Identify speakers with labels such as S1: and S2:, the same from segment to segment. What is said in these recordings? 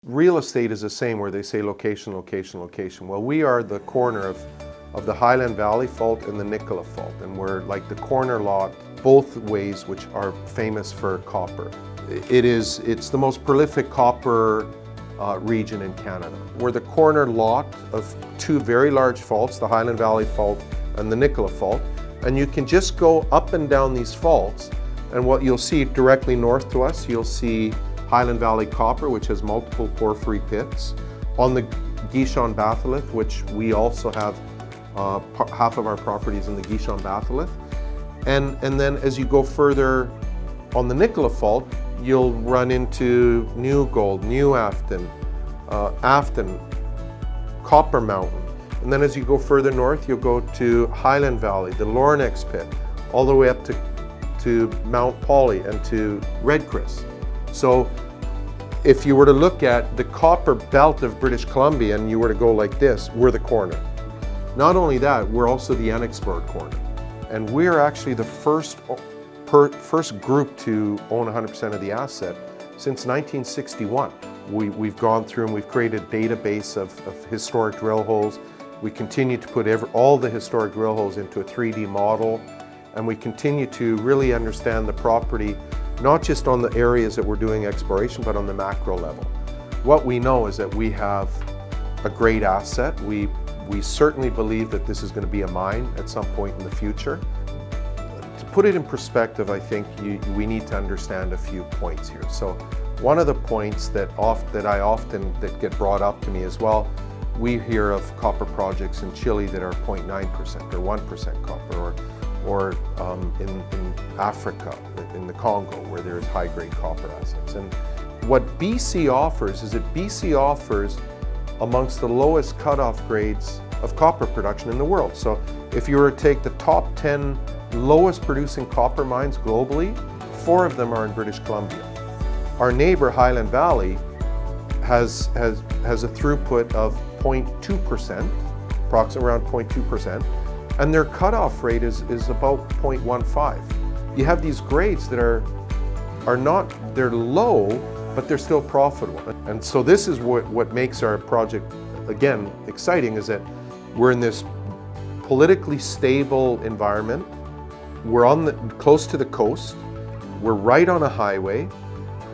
S1: real estate is the same, where they say location, location, location. Well, we are the corner of the Highland Valley Fault and the Nicola Fault, and we're like the corner lot both ways, which are famous for copper. It's the most prolific copper region in Canada. We're the corner lot of two very large faults, the Highland Valley Fault and the Nicola Fault, and you can just go up and down these faults, and what you'll see directly north to us, you'll see Highland Valley Copper, which has multiple porphyry pits. On the Guichon batholith, which we also have half of our properties in the Guichon batholith. And then as you go further on the Nicola Fault, you'll run into New Gold, New Afton, Afton, Copper Mountain. And then as you go further north, you'll go to Highland Valley, the Lornex pit, all the way up to Mount Polly and to Red Chris. So if you were to look at the copper belt of British Columbia and you were to go like this, we're the corner. Not only that, we're also the unexplored corner. And we're actually the first group to own 100% of the asset since 1961. We've gone through and we've created a database of historic drill holes. We continue to put all the historic drill holes into a 3D model, and we continue to really understand the property, not just on the areas that we're doing exploration, but on the macro level. What we know is that we have a great asset. We certainly believe that this is going to be a mine at some point in the future. To put it in perspective, I think we need to understand a few points here. So one of the points that get brought up to me as well, we hear of copper projects in Chile that are 0.9% or 1% copper, or in Africa, in the Congo, where there's high-grade copper assets. And what BC offers is that BC offers amongst the lowest cutoff grades of copper production in the world. So if you were to take the top 10 lowest producing copper mines globally, 4 of them are in British Columbia. Our neighbor Highland Valley has a throughput of 0.2%, approximately around 0.2%, and their cutoff rate is about 0.15. You have these grades that are they're low, but they're still profitable. And so this is what makes our project, again, exciting, is that we're in this politically stable environment. We're close to the coast, we're right on a highway,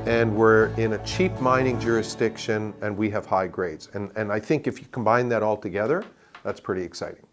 S1: and we're in a cheap mining jurisdiction, and we have high grades. And I think if you combine that all together, that's pretty exciting.